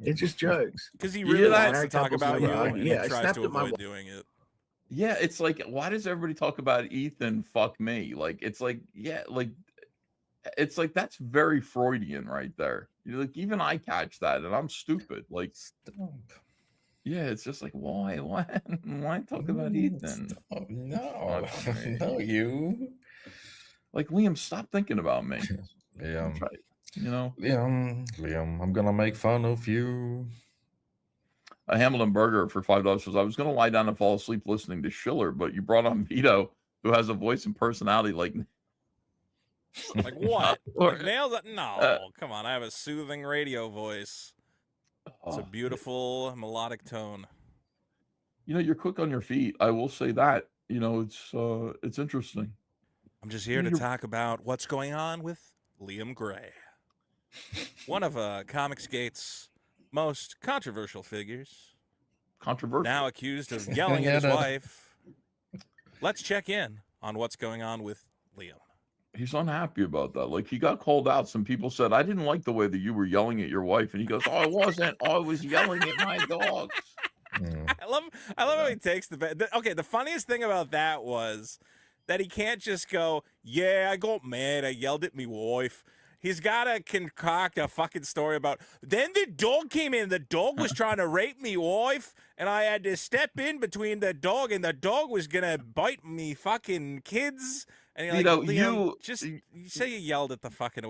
It's just jokes. Because he really wants to Married talk couples about you, never and argue. he Yeah, I tries snapped to at my avoid wife. doing it. Yeah, it's like, why does everybody talk about Ethan? Fuck me. Like, it's like, yeah, like, it's like that's very Freudian right there. Like, even I catch that, and I'm stupid. Like, Stop. yeah, it's just like, why talk about Ethan? Stop. No, Fuck me. no, you. Like, Liam, stop thinking about me. Liam, Try, you know. Liam, I'm gonna make fun of you. A Hamilton Burger for $5 says, I was going to lie down and fall asleep listening to Schiller, but you brought on Vito, who has a voice and personality like what? Or, Like nails? No, come on. I have a soothing radio voice. It's a beautiful melodic tone. You know, you're quick on your feet. I will say that. You know, it's interesting. I'm just here to talk about what's going on with Liam Gray, one of Comicsgate's most controversial figures. Controversial. Now accused of yelling at his wife. Let's check in on what's going on with Liam. He's unhappy about that. Like, he got called out. Some people said, I didn't like the way that you were yelling at your wife. And he goes, oh, I wasn't. I was yelling at my dogs. I love how he takes the funniest thing about that was that he can't just go, yeah, I got mad. I yelled at me wife. He's got to concoct a fucking story about, then the dog came in. The dog was trying to rape me wife. And I had to step in between the dog. And the dog was going to bite me fucking kids. And you're like, Liam, you say you yelled at the fucking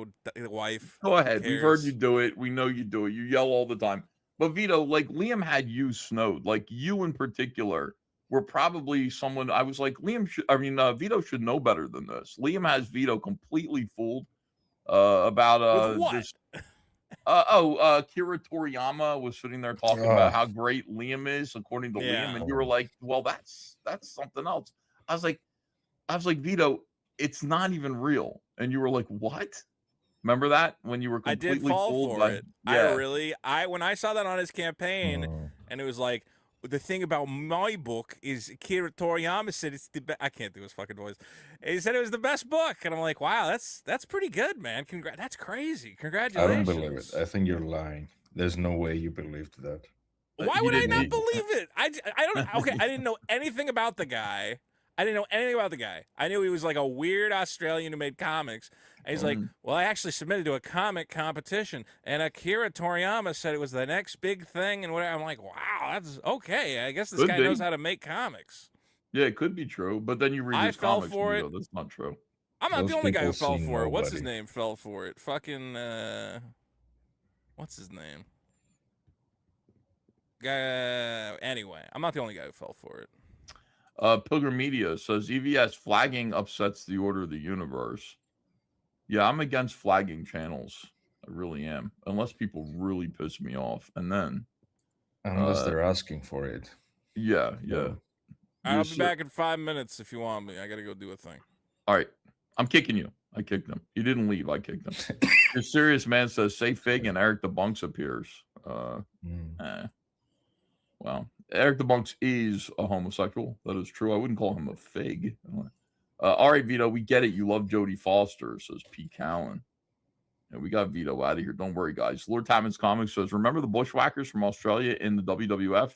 wife. Go ahead. We've heard you do it. We know you do it. You yell all the time. But Vito, like, Liam had you snowed. Like, you in particular were probably someone I was like, Vito should know better than this. Liam has Vito completely fooled about what? this. Kira Toriyama was sitting there talking about how great Liam is, according to Liam, and you were like, well, that's something else. I was like, Vito, it's not even real. And you were like, what? Remember that when you were completely I did fall fooled for by, it. Yeah. When I saw that on his campaign, and it was like, the thing about my book is Kira Toriyama said it's the best. I can't do his fucking voice. He said it was the best book, and I'm like, wow, that's pretty good, man. That's crazy. Congratulations. I don't believe it. I think you're lying. There's no way you believed that. Why would I not believe it? I don't. Okay, I didn't know anything about the guy. I knew he was like a weird Australian who made comics. And he's like, well, I actually submitted to a comic competition, and Akira Toriyama said it was the next big thing, and whatever. I'm like, wow, that's okay. I guess this guy knows how to make comics. Yeah, it could be true, but then you read his comics, fell for it. That's not true. I'm not the only guy who fell for it. What's his name fell for it? Fucking, what's his name? Anyway, I'm not the only guy who fell for it. Pilgrim Media says EVS flagging upsets the order of the universe. Yeah, I'm against flagging channels. I really am. Unless people really piss me off. And then unless they're asking for it. Yeah. I'll be back in 5 minutes if you want me. I gotta go do a thing. All right. I'm kicking you. I kicked him. He didn't leave. I kicked him. Your serious man says, say Fig, and Eric the Bunks appears. Well, Eric the Bunks is a homosexual. That is true. I wouldn't call him a fig. All right, Vito, we get it. You love Jodie Foster, says P. Callen. And we got Vito out of here. Don't worry, guys. Lord Tapman's Comics says, remember the Bushwhackers from Australia in the WWF?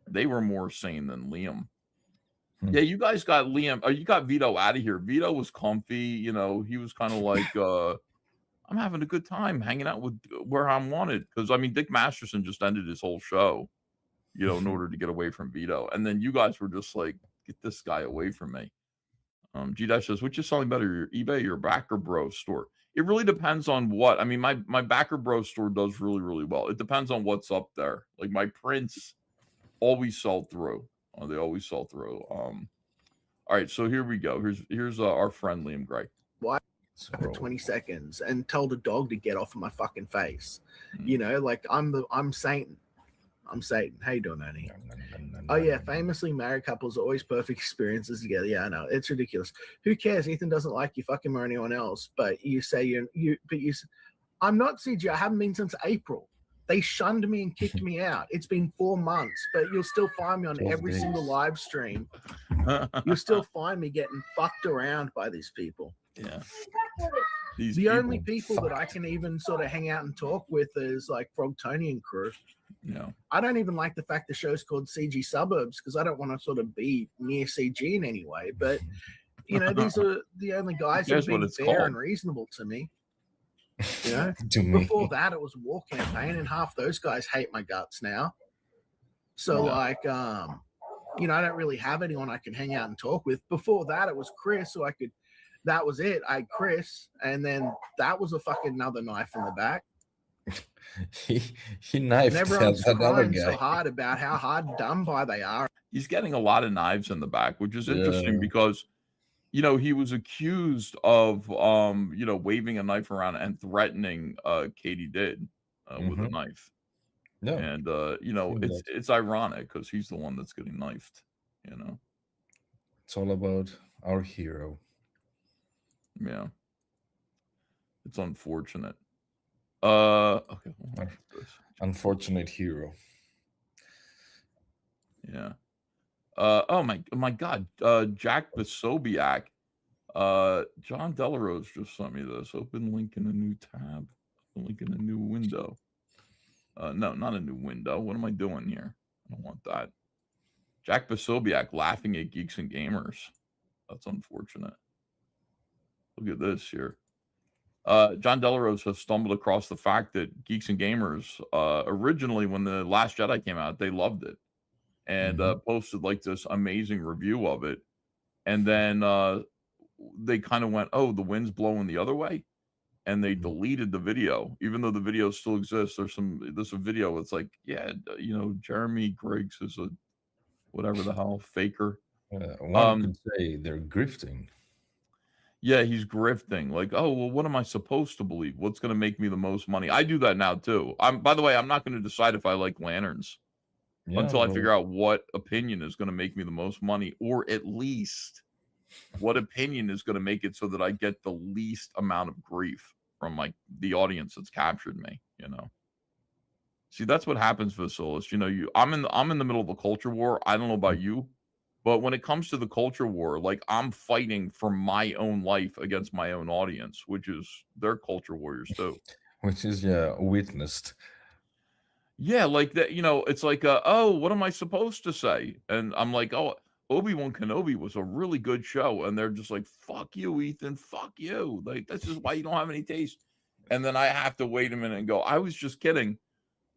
They were more sane than Liam. Yeah, you guys got Liam. You got Vito out of here. Vito was comfy. You know, he was kind of like, I'm having a good time hanging out with where I'm wanted. Because, I mean, Dick Masterson just ended his whole show, you know, in order to get away from Vito. And then you guys were just like, get this guy away from me. G-Dash says, which is selling better, your eBay or your Backer Bro store? It really depends on what. I mean, my Backer Bro store does really, really well. It depends on what's up there. Like my prints always sell through. They always sell through. All right, so here we go. Here's our friend Liam Gray. Why for 20 seconds and tell the dog to get off of my fucking face? You know, like I'm Satan. I'm Satan. How you doing, Ernie? Oh yeah, famously married couples are always perfect experiences together. Yeah, I know. It's ridiculous. Who cares? Ethan doesn't like you, fuck him or anyone else. But you say I'm not CG. I haven't been since April. They shunned me and kicked me out. It's been 4 months, but you'll still find me on every single live stream. You'll still find me getting fucked around by these people. Yeah. these The people. only people that I can even sort of hang out and talk with is like Frog Tony and crew. Yeah. I don't even like the fact the show's called CG Suburbs because I don't want to sort of be near CG in any way. But you know, these are the only guys that have Guess what been it's fair called. and reasonable to me. You know, To me. before that it was War Campaign, and half those guys hate my guts now. So Yeah. like, you know, I don't really have anyone I can hang out and talk with. Before that, it was Chris, so I could. That was it. I had Chris, and then that was a fucking another knife in the back. He knifed And everyone's that other crying so guy. hard about how hard done by they are. He's getting a lot of knives in the back, which is interesting Yeah. because, you know, he was accused of, you know, waving a knife around and threatening Katie Did with a knife. No, And, you know, seen that. it's ironic because he's the one that's getting knifed, you know. It's all about our hero. Yeah. It's unfortunate. Okay. Our unfortunate hero. Yeah. Oh my God. Jack Basobiak. John Delarose just sent me this. Open link in a new tab. Open link in a new window. No, not a new window. What am I doing here? I don't want that. Jack Basobiak laughing at Geeks and Gamers. That's unfortunate. Look at this here. John Delarose has stumbled across the fact that Geeks and Gamers, originally when The Last Jedi came out, they loved it and posted like this amazing review of it. And then they kind of went, oh, the wind's blowing the other way. And they deleted the video, even though the video still exists. There's a video. It's like, yeah, you know, Jeremy Griggs is a whatever the hell faker. One could say they're grifting. Yeah, he's grifting. Like, oh, well, what am I supposed to believe? What's going to make me the most money? I do that now too. By the way, I'm not going to decide if I like lanterns until I figure out what opinion is going to make me the most money, or at least what opinion is going to make it so that I get the least amount of grief from the audience that's captured me, you know. See, that's what happens, Vasilis. You know, I'm in the middle of a culture war. I don't know about you, but when it comes to the culture war, like I'm fighting for my own life against my own audience, which is their culture warriors too. Which is witnessed. Yeah, like that, you know, it's like oh, what am I supposed to say? And I'm like, oh, Obi-Wan Kenobi was a really good show. And they're just like, fuck you, Ethan, fuck you. Like, this is why you don't have any taste. And then I have to wait a minute and go, I was just kidding.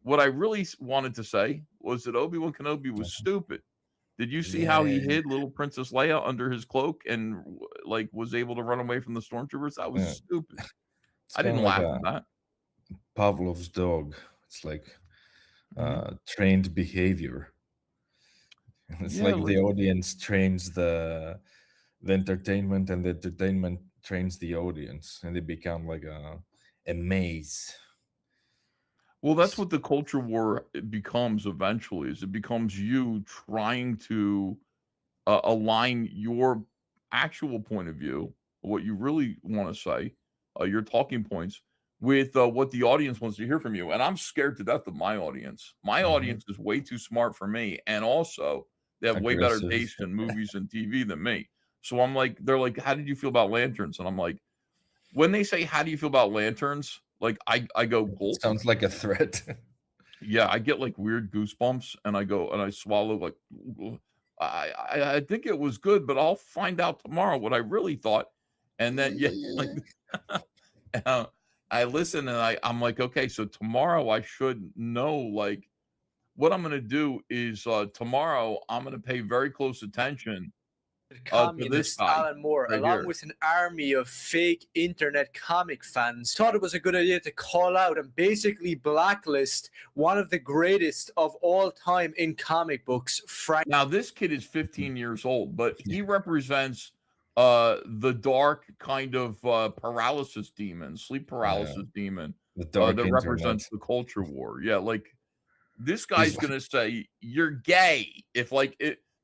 What I really wanted to say was that Obi-Wan Kenobi was stupid. Did you see how he hid little Princess Leia under his cloak and like was able to run away from the stormtroopers? That was stupid. I didn't laugh at that. Pavlov's dog. It's like trained behavior. It's like the audience trains the entertainment, and the entertainment trains the audience, and they become like a maze. Well, that's what the culture war becomes eventually. Is it becomes you trying to align your actual point of view, what you really want to say, your talking points, with what the audience wants to hear from you. And I'm scared to death of my audience. My audience is way too smart for me, and also they have way better taste in movies and TV than me. So I'm like, they're like, how did you feel about lanterns? And I'm like, when they say, how do you feel about lanterns? Like I go, gulp. Sounds like a threat. Yeah, I get like weird goosebumps, and I go and I swallow like, I think it was good, but I'll find out tomorrow what I really thought. And then like I listen and I'm like, okay, so tomorrow I should know. Like, what I'm gonna do is tomorrow I'm gonna pay very close attention communist Alan Moore, right along here. with an army of fake internet comic fans, thought it was a good idea to call out and basically blacklist one of the greatest of all time in comic books, Frank. Now, this kid is 15 years old, but he represents the dark kind of paralysis demon, sleep paralysis demon that represents the culture war. Yeah, like this guy's gonna say you're gay if like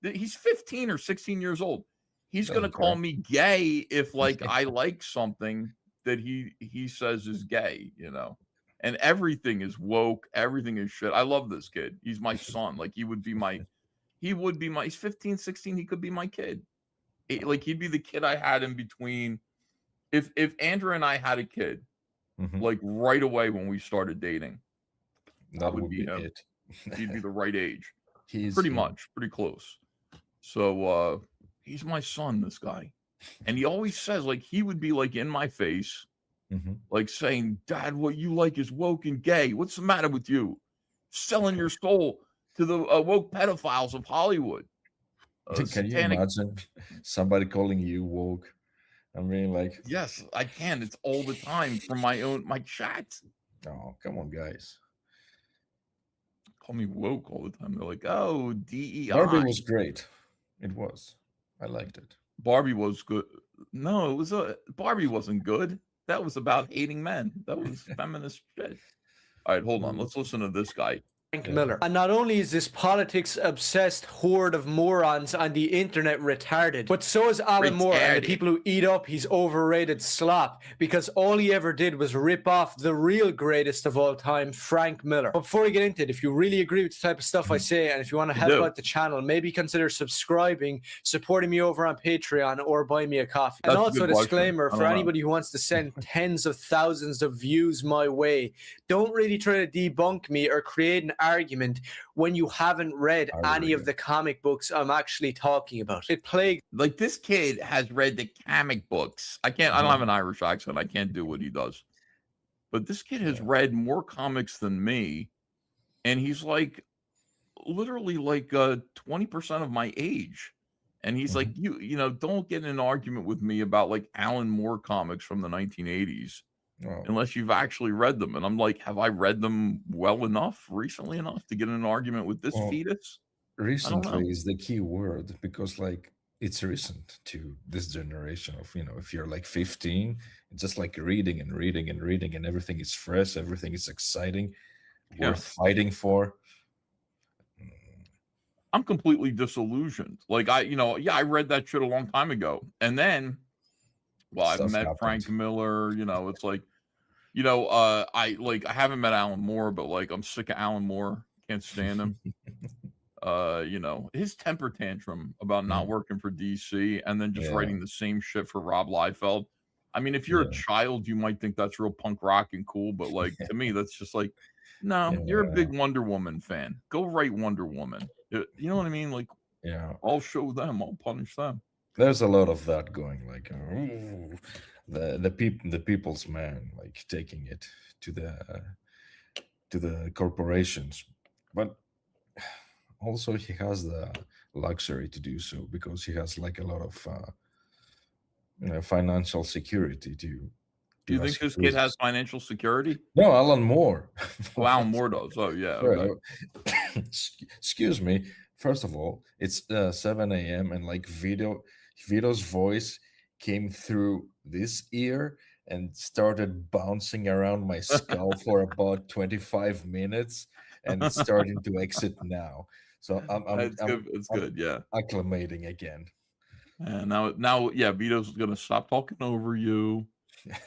he's 15 or 16 years old. He's gonna call me gay if like I like something that he says is gay, you know. And everything is woke, everything is shit. I love this kid. He's my son. Like he's 15, 16, he could be my kid. Like he'd be the kid I had in between if Andrew and I had a kid, like right away when we started dating, that would be him. it. He'd be the right age. He's pretty much, pretty close. So he's my son, this guy. And he always says, like, he would be like in my face, like saying, Dad, what you like is woke and gay. What's the matter with you? Selling your soul to the woke pedophiles of Hollywood. Can you imagine somebody calling you woke? I mean, like, yes, I can. It's all the time from my chat. Oh, come on, guys. Call me woke all the time. They're like, oh, DEI. Barbie was great. It was. I liked it. Barbie was good. No, it was Barbie wasn't good. That was about hating men. That was feminist shit. All right, hold on. Let's listen to this guy. Frank Miller. And not only is this politics-obsessed horde of morons on the internet retarded, but so is Alan Moore and the people who eat up his overrated slop, because all he ever did was rip off the real greatest of all time, Frank Miller. But before we get into it, if you really agree with the type of stuff I say, and if you want to help out the channel, maybe consider subscribing, supporting me over on Patreon, or buy me a coffee. And also a disclaimer for anybody who wants to send tens of thousands of views my way, don't really try to debunk me or create an argument when you haven't read any of the comic books I'm actually talking about. It plagues. Like, this kid has read the comic books. I don't have an Irish accent. I can't do what he does. But this kid has read more comics than me. And he's like, literally like 20% of my age. And he's like, you know, don't get in an argument with me about like Alan Moore comics from the 1980s. Unless you've actually read them. And I'm like, have I read them well enough, recently enough to get in an argument with this fetus? Recently is the key word, because like it's recent to this generation of, you know, if you're like 15, it's just like reading and reading and reading, and everything is fresh, everything is exciting, worth fighting for. I'm completely disillusioned. Like, I read that shit a long time ago. And then, well, I've met Frank Miller, you know, it's like, you know, I haven't met Alan Moore, but like I'm sick of Alan Moore. Can't stand him. You know, his temper tantrum about not working for DC and then just writing the same shit for Rob Liefeld. I mean, if you're a child, you might think that's real punk rock and cool, but like to me, that's just like, no, you're a big Wonder Woman fan. Go write Wonder Woman. You know what I mean? Like, I'll show them, I'll punish them. There's a lot of that going, like the people's man, like taking it to the corporations, but also he has the luxury to do so because he has like a lot of financial security to. Do you think this kid has financial security? No, Alan Moore. Oh, Alan Moore does. Oh, yeah. Okay. Excuse me. First of all, it's 7 a.m. and like Vito's voice came through this ear and started bouncing around my skull for about 25 minutes, and it's starting to exit now. So it's good. Yeah, acclimating again. And now, Vito's gonna stop talking over you.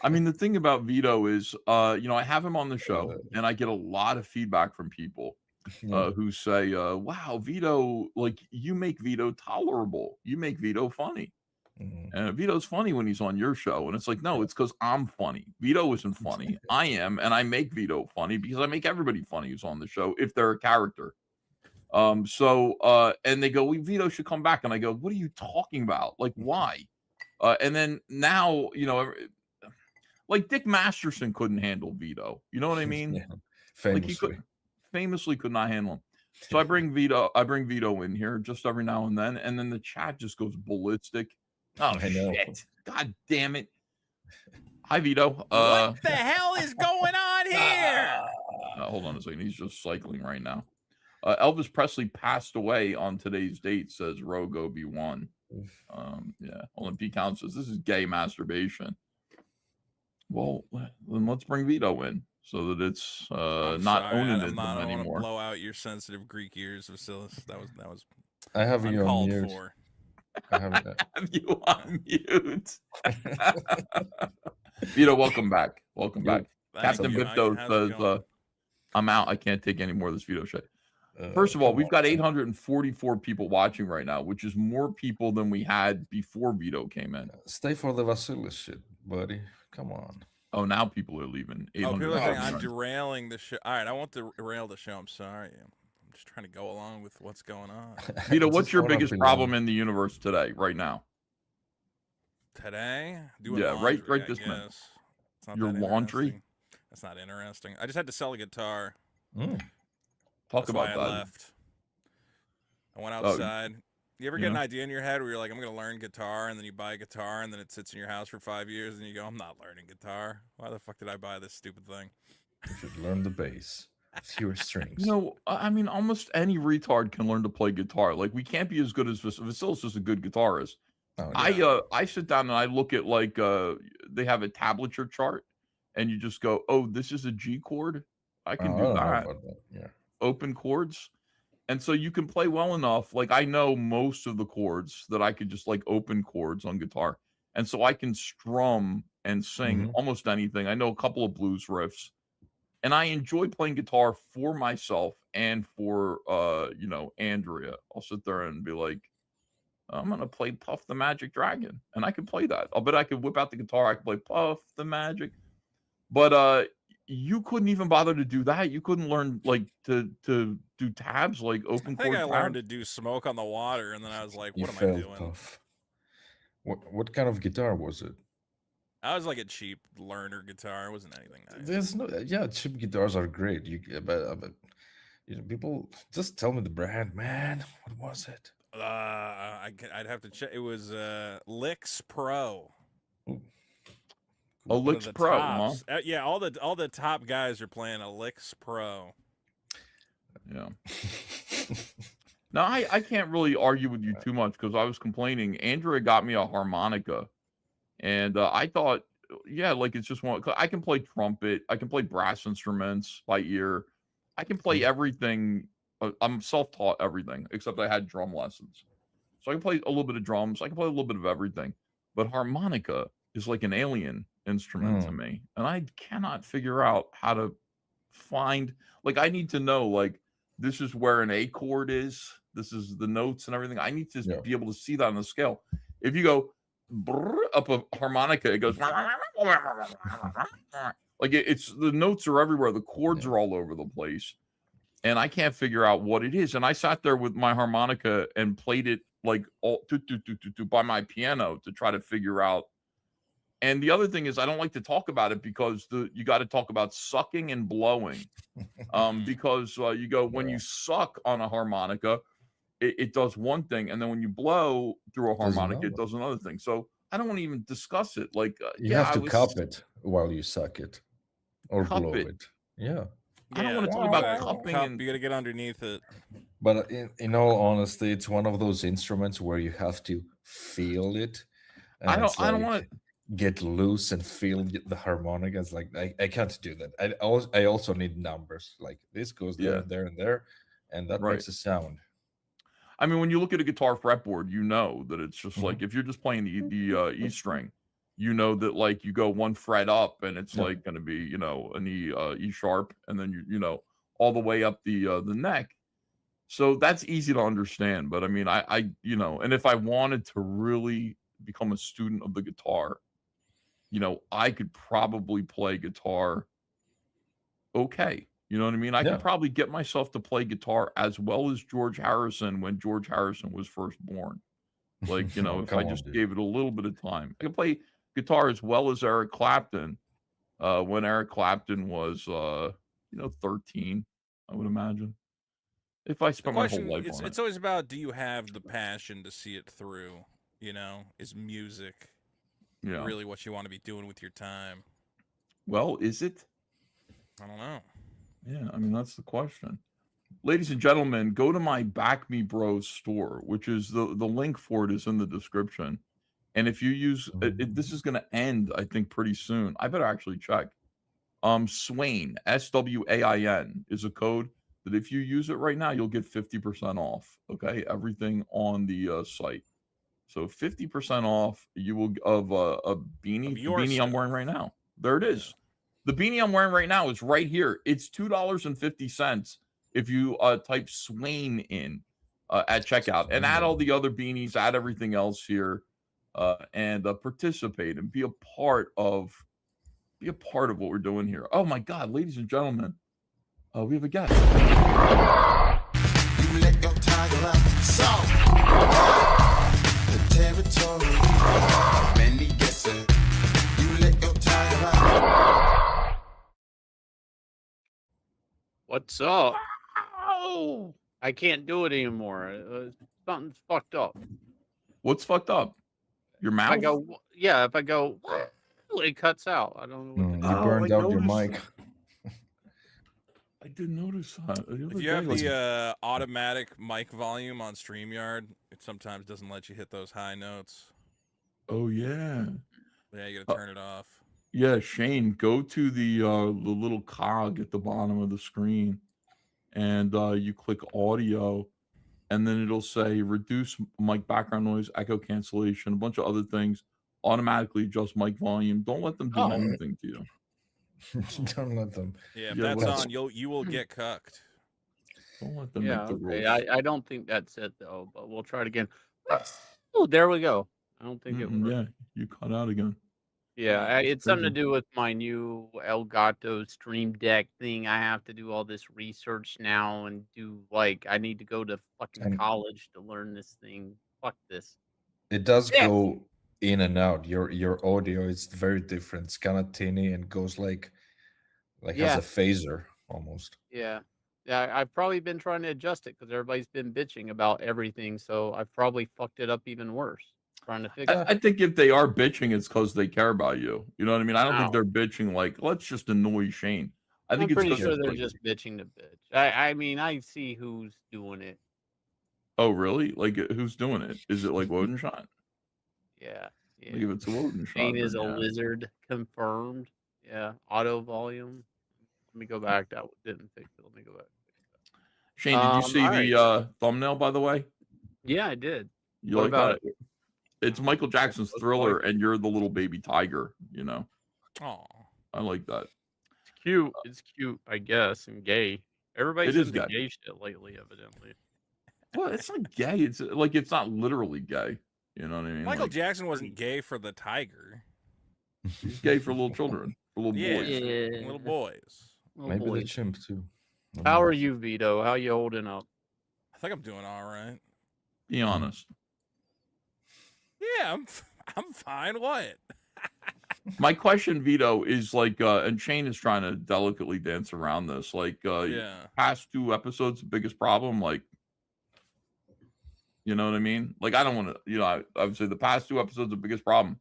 I mean, the thing about Vito is, I have him on the show, and I get a lot of feedback from people who say, wow, Vito, like, you make Vito tolerable. You make Vito funny. And Vito's funny when he's on your show. And it's like, no, it's because I'm funny. Vito isn't funny. I am, and I make Vito funny because I make everybody funny who's on the show if they're a character. And they go, well, Vito should come back. And I go, what are you talking about? Like, why? And then now, like Dick Masterson couldn't handle Vito. You know what I mean? Famously. Like famously could not handle him. So I bring Vito in here just every now and then the chat just goes ballistic. Oh, shit. God damn it. Hi, Vito. What the hell is going on here? Hold on a second. He's just cycling right now. Elvis Presley passed away on today's date, says Rogue Obi-Wan. Hold on. P. Count says, this is gay masturbation. Well, then let's bring Vito in so that it's not owning it anymore. I don't want to blow out your sensitive Greek ears, Vasilis. That was I have you on mute. For. I have you on mute. Vito, welcome back. Welcome back. Captain Bipto says, I'm out. I can't take any more of this Vito shit. First of all, come we've on, got man. 844 people watching right now, which is more people than we had before Vito came in. Stay for the Vasilis shit, buddy. Come on. Oh, now people are leaving. Oh, people are saying I'm 800. derailing the show. All right, I won't derail the show. I'm sorry. I'm just trying to go along with what's going on. Vito, what's Just your own up biggest in problem them. in the universe today, right now? Today, doing Yeah, laundry, right this I minute. guess. It's not Your that laundry? interesting. That's not interesting. I just had to sell a guitar. Mm. Talk That's about why I that. left. I went outside. You ever get an Yeah. idea in your head where you're like, I'm going to learn guitar, and then you buy a guitar, and then it sits in your house for 5 years, and you go, I'm not learning guitar. Why the fuck did I buy this stupid thing? You should learn the bass. Fewer strings. You know, I mean, almost any retard can learn to play guitar. Like, we can't be as good as Vasilis is a good guitarist. Oh, I sit down and I look at like they have a tablature chart, and you just go, oh, this is a G chord. I can do don't know that. about that. Yeah. Open chords. And so you can play well enough. Like, I know most of the chords that I could just like open chords on guitar. And so I can strum and sing almost anything. I know a couple of blues riffs. And I enjoy playing guitar for myself and for you know, Andrea. I'll sit there and be like, I'm gonna play Puff the Magic Dragon. And I can play that. I'll bet I could whip out the guitar, I could play Puff the Magic. But you couldn't even bother to do that. You couldn't learn like to do tabs, like open I think chord I tabs. learned to do Smoke on the Water, and then I was like, You what am I failed, doing? Puff. What kind of guitar was it? I was like a cheap learner guitar. It wasn't anything nice. There's no, yeah, cheap guitars are great. But you know, people just tell me the brand, man. What was it? I'd have to check. It was Licks Pro. Ooh. A One of Licks the Pro, huh? tops. Yeah, all the top guys are playing a Licks Pro. Yeah. Now I can't really argue with you too much because I was complaining. Andrea got me a harmonica, and I thought, yeah, like it's just one. I can play trumpet, I can play brass instruments by ear, I can play everything. I'm self-taught everything except I had drum lessons, so I can play a little bit of drums. I can play a little bit of everything, but harmonica is like an alien instrument to me, and I cannot figure out how to find. Like, I need to know, like, this is where an A chord is. This is the notes and everything. I need to be able to see that on the scale. If you go up a harmonica, it goes like it's the notes are everywhere. The chords are all over the place, and I can't figure out what it is. And I sat there with my harmonica and played it like all by my piano to try to figure out. And the other thing is, I don't like to talk about it because you got to talk about sucking and blowing. Because you go, when you suck on a harmonica, it does one thing, and then when you blow through a harmonica, it does another thing. So I don't want to even discuss it. Like, you have to cup it while you suck it, or blow it. Yeah. I don't want to talk about cupping. You got to get underneath it. But in all honesty, it's one of those instruments where you have to feel it. I don't want to get loose and feel the harmonicas. Like, I can't do that. I also need numbers. Like, this goes there and there and there, and that makes a sound. I mean, when you look at a guitar fretboard, you know that it's just like, if you're just playing the E string, you know that, like, you go one fret up and it's like going to be, you know, an E sharp, and then you know, all the way up the neck. So that's easy to understand. But I mean, I you know, and if I wanted to really become a student of the guitar, you know, I could probably play guitar okay. You know what I mean? I could probably get myself to play guitar as well as George Harrison when George Harrison was first born. Like, you know, if I just gave it a little bit of time. I could play guitar as well as Eric Clapton when Eric Clapton was, you know, 13, I would imagine. If I spent my whole life on it. It's always about, do you have the passion to see it through? You know, is music really what you want to be doing with your time? Well, is it? I don't know. Yeah, I mean, that's the question. Ladies and gentlemen, go to my Back Me Bros store, which is the link for it is in the description. And if you use this is going to end, I think, pretty soon. I better actually check. Swain, SWAIN, is a code that if you use it right now, you'll get 50% off. Okay, everything on the site. So 50% off. You will of a beanie. The beanie I'm wearing right now. There it is. The beanie I'm wearing right now is right here. It's $2.50. if you type Swain in at checkout and add all the other beanies, add everything else here, and participate and be a part of what we're doing here. Oh my God, ladies and gentlemen, we have a guest. You let your tiger out. So the territory. When he gets it, you let your tiger out. What's up? Oh, I can't do it anymore. Something's fucked up. What's fucked up? Your mouth? If I go, it cuts out. I don't know what to do. You burned out your mic. I didn't notice that. If you have the automatic mic volume on StreamYard, it sometimes doesn't let you hit those high notes. Oh yeah. Yeah, you gotta turn it off. Yeah, Shane, go to the little cog at the bottom of the screen, and you click audio, and then it'll say reduce mic background noise, echo cancellation, a bunch of other things. Automatically adjust mic volume. Don't let them do anything to you. Don't let them. Yeah, if that's on, you will get cucked. Don't let them make the rules. I don't think that's it though, but we'll try it again. Oh, there we go. I don't think it worked. Yeah, you cut out again. Yeah, it's something to do with my new Elgato Stream Deck thing. I have to do all this research now and do I need to go to fucking college to learn this thing. Fuck this. It does go in and out. Your audio is very different. It's kind of tinny and goes like has a phaser almost. Yeah. I've probably been trying to adjust it because everybody's been bitching about everything. So I've probably fucked it up even worse. Trying to fix it. I think if they are bitching, it's because they care about you. You know what I mean? I don't think they're bitching let's just annoy Shane. I'm pretty sure they're just bitching to bitch. I mean, I see who's doing it. Oh, really? Who's doing it? Is it like Wodenshot? Yeah. Give it to Wodenshot. Shane is a lizard, confirmed. Yeah, auto volume. Let me go back. That didn't fix it. Let me go back. Shane, did you see the thumbnail, by the way? Yeah, I did. You like that? It's Michael Jackson's Thriller, and you're the little baby tiger, you know? Oh, I like that. It's cute. It's cute, I guess, and gay. Everybody's into gay shit lately, evidently. Well, it's not gay. It's it's not literally gay. You know what I mean? Michael Jackson wasn't gay for the tiger. He's gay for little children, for little boys. Yeah, little boys. Maybe the chimp too. How are you, Vito? How you holding up? I think I'm doing all right. Be honest. Yeah, I'm fine. What? My question, Vito, is and Shane is trying to delicately dance around this. Past 2 episodes, the biggest problem, you know what I mean? I don't want to, I would say the past 2 episodes, the biggest problem.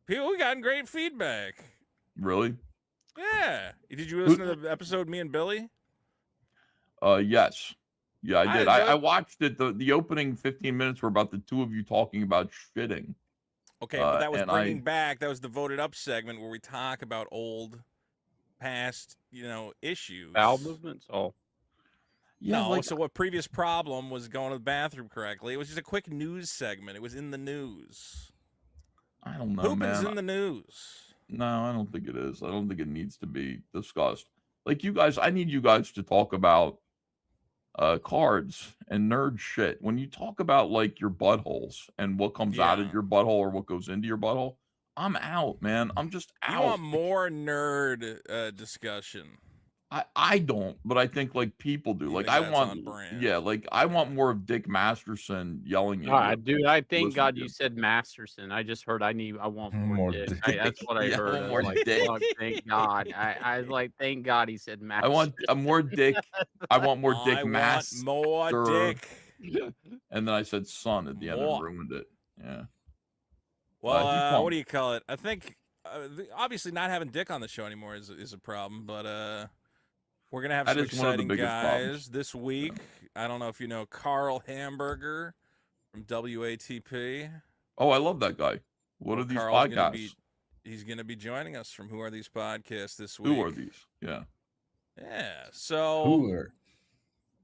People gotten great feedback. Really? Yeah. Did you listen to the episode me and Billy? Yes. Yeah, I did. I watched it. The opening 15 minutes were about the 2 of you talking about shitting. Okay, but that was bringing back. That was the voted up segment where we talk about old, past, issues. Bowel movements. Oh, yeah. No. So what previous problem was going to the bathroom correctly? It was just a quick news segment. It was in the news. I don't know, Pooping's in the news. No, I don't think it is. I don't think it needs to be discussed. You guys, I need you guys to talk about cards and nerd shit. When you talk about your buttholes and what comes out of your butthole or what goes into your butthole, I'm out, man. I'm just out. You want more nerd discussion? I don't, but I think people do. I want, I want more of Dick Masterson yelling at you. Dude, I thank God you said Masterson. I just heard I want more Dick. That's what I heard. I was Dick. Oh, thank God. I was like, thank God he said Masterson. I want more Dick. I want more Dick Masterson. More Dick. And then I said son at the end and ruined it. Yeah. Well, what do you call it? I think obviously not having Dick on the show anymore is a problem, but we're going to have some exciting guys this week. Yeah. I don't know if you know Carl Hamburger from WATP. Oh, I love that guy. What are these podcasts? He's going to be joining us from Who Are These Podcasts this week. Who are these? Yeah. Yeah. So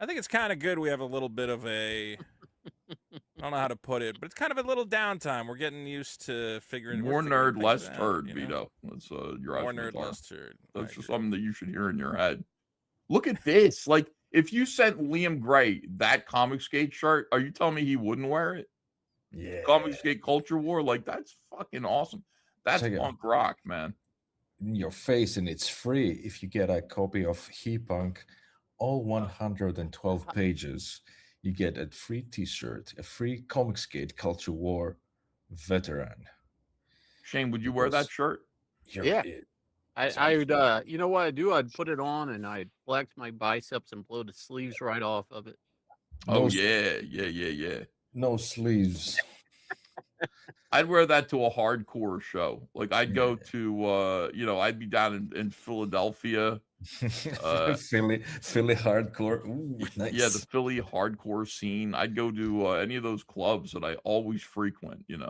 I think it's kind of good we have a little bit of a I don't know how to put it, but it's kind of a little downtime. We're getting used to figuring more nerd, less turd, Vito. That's more nerd, less turd. That's just something that you should hear in your head. Look at this. if you sent Liam Gray that Comic Skate shirt, are you telling me he wouldn't wear it? Yeah. Comic Skate Culture War, like that's fucking awesome. That's punk rock, man. In your face, and it's free if you get a copy of He Punk, all 112 pages. You get a free T-shirt, a free Comic Skate Culture War veteran. Shane, would you wear that shirt? Yeah. I would, you know what I'd do? I'd put it on and I'd flex my biceps and blow the sleeves right off of it. Oh, yeah. No sleeves. I'd wear that to a hardcore show. Like I'd go to, I'd be down in Philadelphia. Philly hardcore. Ooh, nice. Yeah, the Philly hardcore scene. I'd go to any of those clubs that I always frequent, and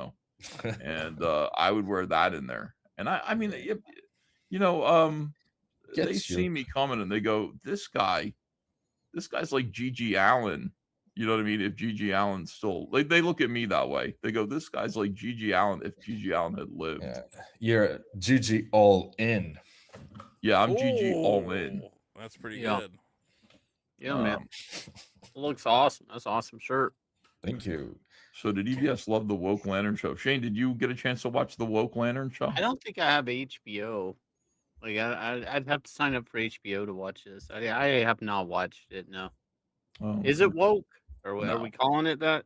I would wear that in there. And I mean, they see me coming and they go, this guy's like Gigi Allen. You know what I mean? If Gigi Allen still, they look at me that way. They go, this guy's like Gigi Allen if Gigi Allen had lived. Yeah. You're Gigi all in. Yeah, I'm Gigi all in. That's pretty good. Yeah, man. It looks awesome. That's an awesome shirt. Thank you. So did EBS love the Woke Lantern show? Shane, did you get a chance to watch the Woke Lantern show? I don't think I have HBO. Like I'd have to sign up for HBO to watch this. I have not watched it. No. Oh, is it woke? Or are we calling it that?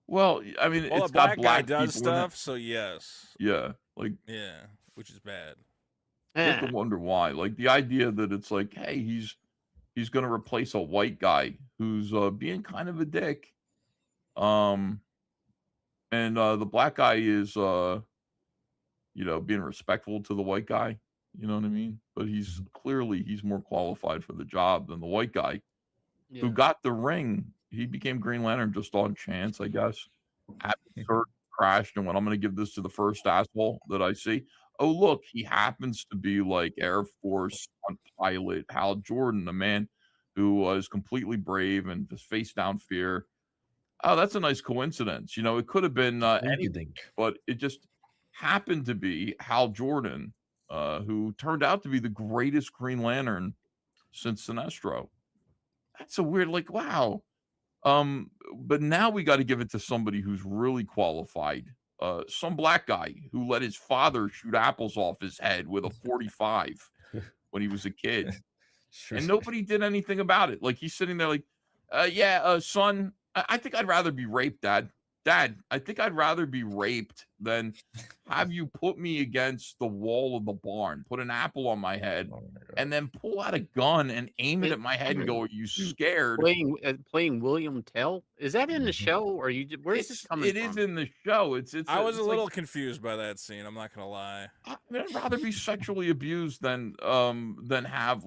Well, I mean, it's got black guy black does people in it. stuff, so yes. Yeah, which is bad. You have to wonder why. Like the idea that it's like, hey, he's going to replace a white guy who's being kind of a dick, and the black guy is being respectful to the white guy. You know what I mean? But he's more qualified for the job than the white guy who got the ring. He became Green Lantern just on chance, I guess. Absurd crashed and went, I'm going to give this to the first asshole that I see. Oh, look, he happens to be like Air Force pilot Hal Jordan, the man who was completely brave and just faced down fear. Oh, that's a nice coincidence. It could have been anything, but it just happened to be Hal Jordan, who turned out to be the greatest Green Lantern since Sinestro. That's a weird, wow. But now we got to give it to somebody who's really qualified. Some black guy who let his father shoot apples off his head with a 45 when he was a kid. Sure. And nobody did anything about it. Like he's sitting there like, son, I think I'd rather be raped, Dad. Dad, I think I'd rather be raped than have you put me against the wall of the barn, put an apple on my head, and then pull out a gun and aim it at my head and go, are you scared? Playing William Tell? Is that in the show? Or where's this coming from? It is in the show. I was a little confused by that scene. I'm not going to lie. I mean, I'd rather be sexually abused than have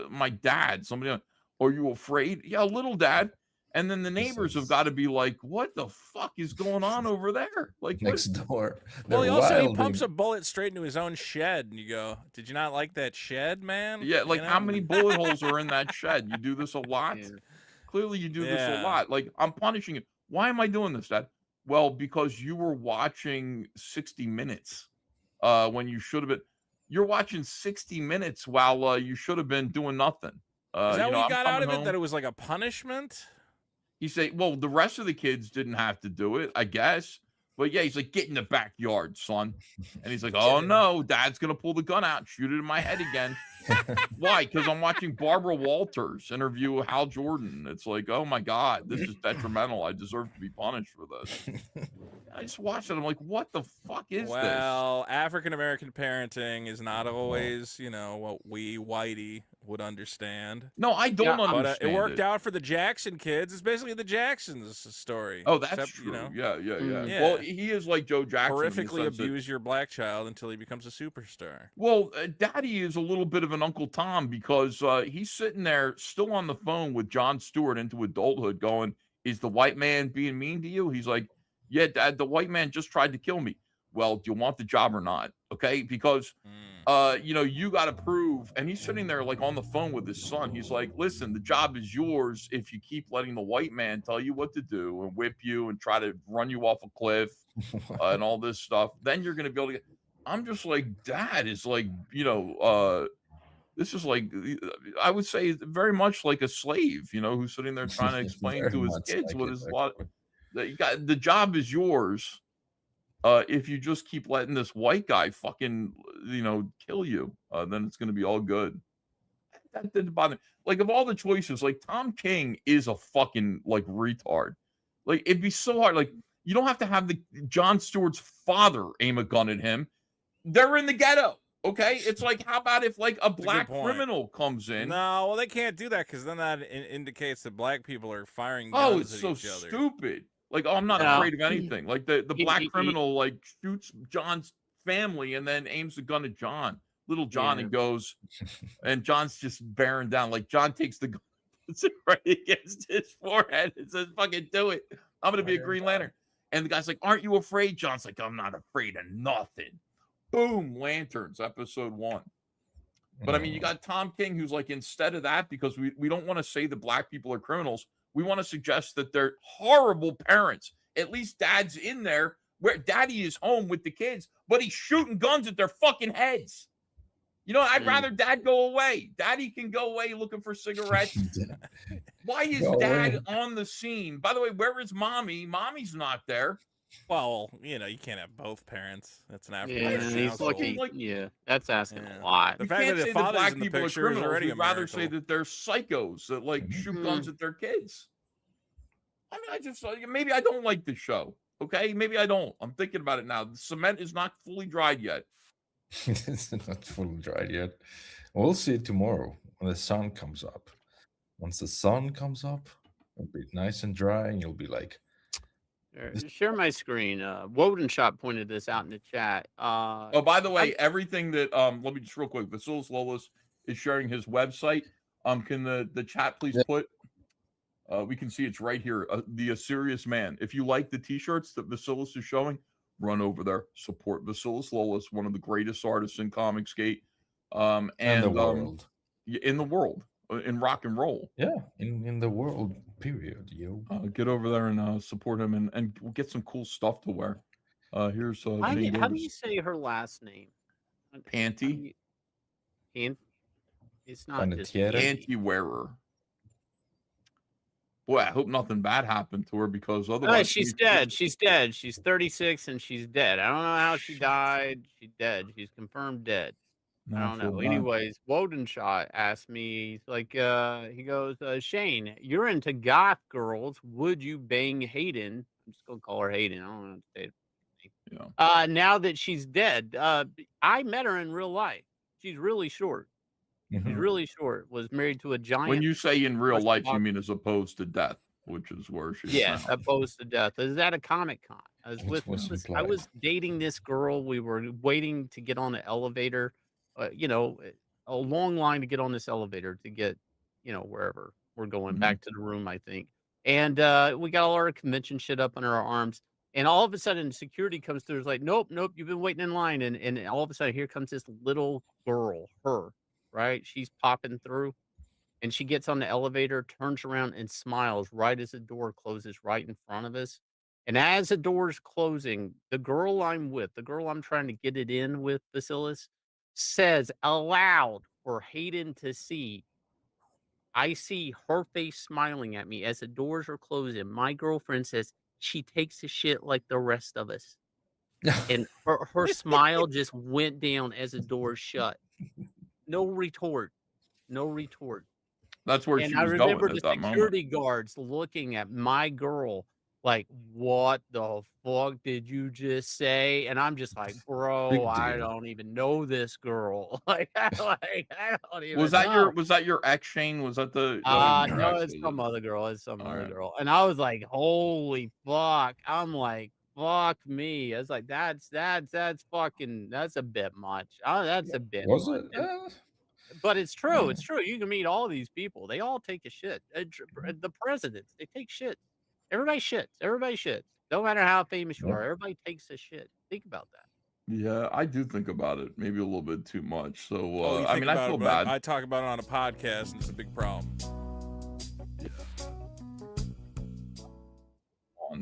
my dad, somebody, are you afraid? Yeah, little dad. And then the neighbors have got to be like, what the fuck is going on over there? Like next door. Well, he pumps a bullet straight into his own shed. And you go, did you not like that shed, man? Yeah, how many bullet holes are in that shed? You do this a lot? Yeah. Clearly you do this a lot. Like, I'm punishing you. Why am I doing this, Dad? Well, because you were watching 60 Minutes when you should have been. You're watching 60 Minutes while you should have been doing nothing. Is that what you got out of it? That it was like a punishment? He say, well, the rest of the kids didn't have to do it, I guess. But yeah, he's like, get in the backyard, son. And he's like, oh no, Dad's gonna pull the gun out and shoot it in my head again. Why? Because I'm watching Barbara Walters interview Hal Jordan. It's like, oh my God, this is detrimental. I deserve to be punished for this. I just watched it. I'm like, what the fuck is this? Well, African American parenting is not always, what we whitey would understand. No, I don't understand. But it worked out for the Jackson kids. It's basically the Jacksons' story. Oh, that's true. Yeah. Well, he is like Joe Jackson. Horrifically abuse your black child until he becomes a superstar. Well, Daddy is a little bit of an Uncle Tom because he's sitting there still on the phone with Jon Stewart into adulthood going, is the white man being mean to you? He's like, yeah, Dad, the white man just tried to kill me. Well, do you want the job or not? Okay, because you got to prove. And he's sitting there like on the phone with his son. He's like, listen, the job is yours if you keep letting the white man tell you what to do and whip you and try to run you off a cliff and all this stuff. Then you're going to be able to get. I'm just like, Dad is like, This is like, I would say, very much like a slave, who's sitting there trying to explain to his kids what his lot. That you got, the job is yours. If you just keep letting this white guy fucking, kill you, then it's going to be all good. That didn't bother me. Like, of all the choices, like, Tom King is a fucking, like, retard. Like, it'd be so hard. Like, you don't have to have Jon Stewart's father aim a gun at him. They're in the ghetto. Okay, it's like, how about if like a black criminal comes in? No, well, they can't do that because then that indicates that black people are firing it's guns at so each other. Stupid. Like, oh, I'm not afraid of anything. Like the black criminal like shoots John's family and then aims the gun at John, little John, and goes, and John's just bearing down. Like John takes the gun, puts it right against his forehead and says, "Fucking do it. I'm gonna be a Green Lantern." And the guy's like, "Aren't you afraid?" John's like, "I'm not afraid of nothing." Boom, Lanterns, episode 1. But I mean, you got Tom King, who's like, instead of that, because we don't want to say that black people are criminals, we want to suggest that they're horrible parents. At least dad's in there where daddy is home with the kids, but he's shooting guns at their fucking heads. I'd rather dad go away. Daddy can go away looking for cigarettes. Why is dad on the scene? By the way, where is mommy? Mommy's not there. Well, you can't have both parents. That's an African that's asking a lot. The fact that the father's in the picture is already a miracle. Rather say that they're psychos that like shoot guns at their kids. I mean, maybe I don't like the show. Okay, maybe I don't. I'm thinking about it now. The cement is not fully dried yet. It's not fully dried yet. We'll see it tomorrow when the sun comes up. Once the sun comes up, it'll be nice and dry, and you'll be like, share my screen. Woden Shop pointed this out in the chat. Oh, by the way, everything that let me just real quick. Vasilis Lolis is sharing his website. Can the chat please put? We can see it's right here. The Serious Man. If you like the T-shirts that Vasilis is showing, run over there. Support Vasilis Lolis, one of the greatest artists in Comicsgate, and the world. In the world. In rock and roll. Yeah, in the world, period, yo. Get over there and support him and get some cool stuff to wear. Here's how do you say her last name? Panty. It's not just Panty wearer. Boy, I hope nothing bad happened to her because otherwise she's dead. She's dead. She's 36 and she's dead. I don't know how she died. She's dead. She's confirmed dead. I don't know. Anyways, Wodenshot asked me, he's like, he goes, Shane, you're into goth girls. Would you bang Hayden? I'm just going to call her Hayden. I don't know what to say. Now that she's dead. I met her in real life. She's really short. She's really short. Was married to a giant. When you say in real life, you mean as opposed to death, which is where she's now. Opposed to death. Is at a Comic Con. I was dating this girl. We were waiting to get on the elevator. A long line to get on this elevator to get, wherever we're going back to the room, I think. And we got all our convention shit up under our arms. And all of a sudden, security comes through. It's like, nope, you've been waiting in line. And all of a sudden, here comes this little girl, right? She's popping through. And she gets on the elevator, turns around, and smiles right as the door closes right in front of us. And as the door's closing, the girl I'm with, the girl I'm trying to get it in with, Vasilis, says aloud for Hayden to see, I see her face smiling at me as the doors are closing. My girlfriend says she takes the shit like the rest of us. And her smile just went down as the doors shut. No retort. That's where she was going at that moment. And I remember the security guards looking at my girl like, what the fuck did you just say? And I'm just like, bro, I don't even know this girl. I don't even was that your ex, Shane? Was that the no, it's some other girl. It's some other girl. And I was like, holy fuck. I'm like, fuck me. I was like, that's fucking, that's a bit much. That's a bit was much. It? But it's true. It's true. You can meet all these people. They all take a shit. The presidents, they take shit. Everybody shits. No matter how famous you are, everybody takes a shit. Think about that. Yeah, I do think about it. Maybe a little bit too much. So, I mean, I feel bad. I talk about it on a podcast, and it's a big problem. Yeah.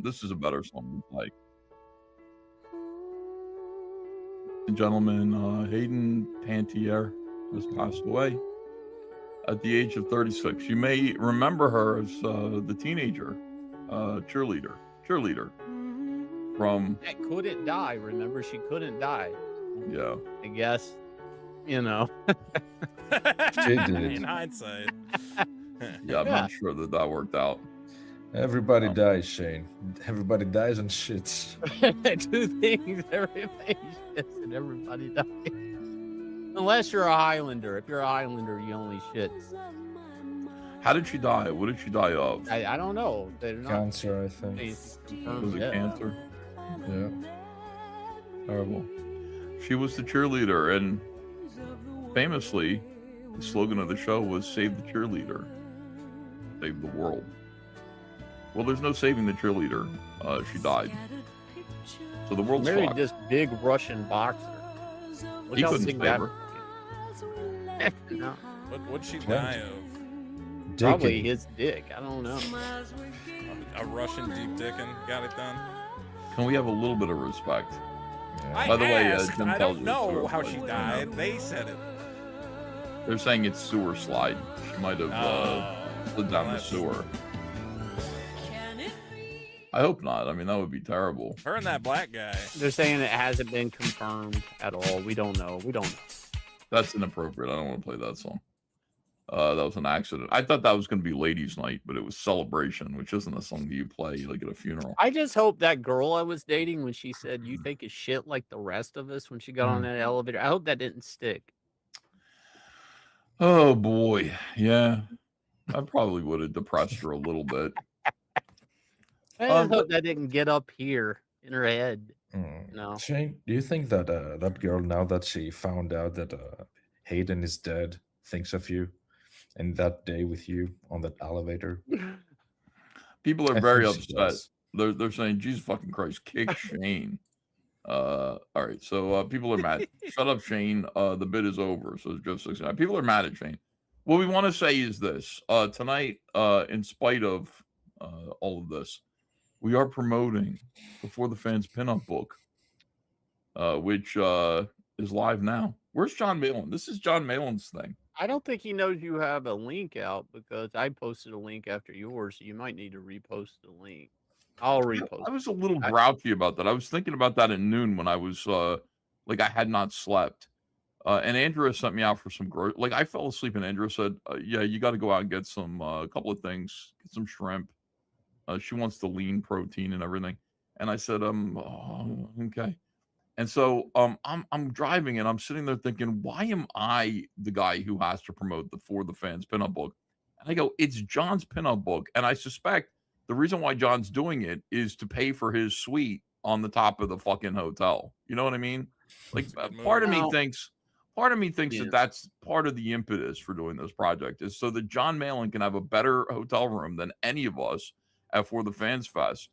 This is a better song. Like, ladies and gentlemen, Hayden Pantier. has passed away at the age of 36. You may remember her as the teenager cheerleader from. That couldn't die. Remember, she couldn't die. Yeah. I guess, you know. She did. In hindsight. Yeah, I'm not sure that worked out. Everybody dies, Shane. Everybody dies and shits. Two things: everybody shits and everybody dies. Unless you're a Highlander. If you're a Highlander, you only shit. How did she die? What did she die of? I don't know. They're not Cancer, I think. Was it cancer? Yeah. Terrible. She was the cheerleader, and famously, the slogan of the show was "Save the cheerleader, save the world." Well, there's no saving the cheerleader. She died. So the world's married fucked. this big Russian boxer. Look He how couldn't big save her. No, What'd she die of? probably his dick. I don't know. A Russian deep dicking got it done. Can we have a little bit of respect? I By the way, asked, Jim I tells don't us know to how avoid she it. died. They said it. They're saying it's sewer slide. She might have slid down the sewer. I hope not. I mean, that would be terrible. Her and that black guy. They're saying it hasn't been confirmed at all. We don't know. We don't know. That's inappropriate. I don't want to play that song. That was an accident. I thought that was going to be Ladies' Night, but it was Celebration, which isn't a song that you play like at a funeral. I just hope that girl I was dating, when she said, "You take a shit like the rest of us," when she got on that elevator, I hope that didn't stick. Oh boy, yeah, I probably would have depressed her a little bit. I just hope that didn't get up here in her head. No. Shane, do you think that that girl, now that she found out that Hayden is dead, thinks of you and that day with you on that elevator? People are I very think she upset. does. They're saying, "Jesus fucking Christ, kick Shane." All right, so people are mad. Shut up, Shane. The bid is over. So it's just 69. People are mad at Shane. What we want to say is this: tonight, in spite of all of this, we are promoting Before the Fans pinup book, which is live now. Where's John Malin? This is John Malin's thing. I don't think he knows you have a link out, because I posted a link after yours, so you might need to repost the link. I'll repost. I was a little grouchy about that. I was thinking about that at noon when I was like I had not slept. And Andrea sent me out for some like I fell asleep, and Andrea said, "Yeah, you got to go out and get some a couple of things, get some shrimp." She wants the lean protein and everything, and I said, oh, okay." And so I'm driving, and I'm sitting there thinking, why am I the guy who has to promote the For the Fans pinup book? And I go, it's John's pinup book, and I suspect the reason why John's doing it is to pay for his suite on the top of the fucking hotel. You know what I mean? Like part of me thinks that that's part of the impetus for doing this project, is so that John Malin can have a better hotel room than any of us at For the Fans Fest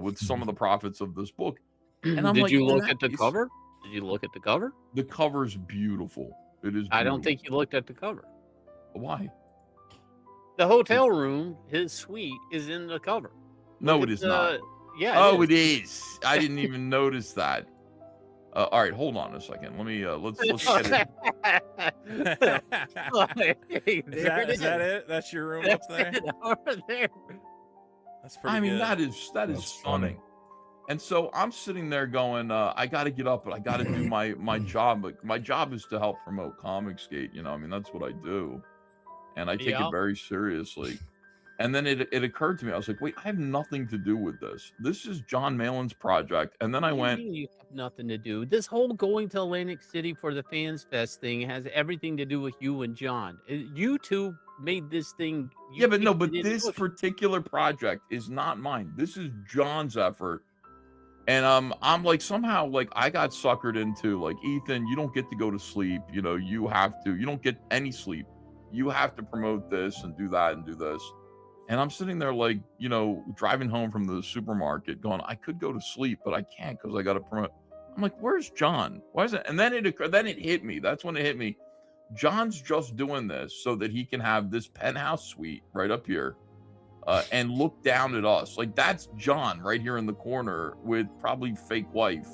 with some of the profits of this book. And I'm Did you look at the cover? Did you look at the cover? The cover's beautiful. It is beautiful. I don't think you looked at the cover. Why? The hotel room, his suite, is in the cover. No, it is not. Yeah. Oh, it is. I didn't even notice that. All right, hold on a second. Let me let's get it. Is that it? That's your room up there? Over there. That's pretty I mean, good. that is stunning. And so I'm sitting there going, I got to get up, but I got to do my job. Like, my job is to help promote Comicsgate. You know, I mean, that's what I do. And I take it very seriously. And then it occurred to me, I was like, wait, I have nothing to do with this. This is John Malin's project. And then I went, you have nothing to do. This whole going to Atlantic City for the Fans Fest thing has everything to do with you and John. You two made this thing. Yeah, but no, but this particular project is not mine. This is John's effort. And I'm like, somehow, like, I got suckered into, like, Ethan, you don't get to go to sleep. You know, you don't get any sleep. You have to promote this and do that and do this. And I'm sitting there, like, you know, driving home from the supermarket going, I could go to sleep, but I can't because I got to promote. I'm like, where's John? Why is it? And then it hit me. That's when it hit me. John's just doing this so that he can have this penthouse suite right up here. And look down at us. Like, that's John right here in the corner with probably fake wife.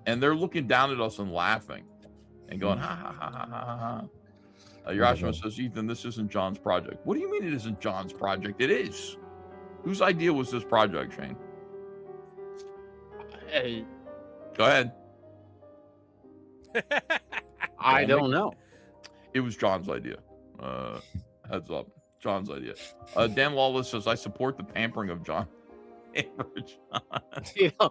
And they're looking down at us and laughing. and going ha ha ha ha ha ha. Yashima says, Ethan, this isn't John's project. What do you mean it isn't John's project? It is. Whose idea was this project, Shane? Go ahead. I don't know. It was John's idea. Heads up. John's idea. Dan Lawless says, I support the pampering of John. You know,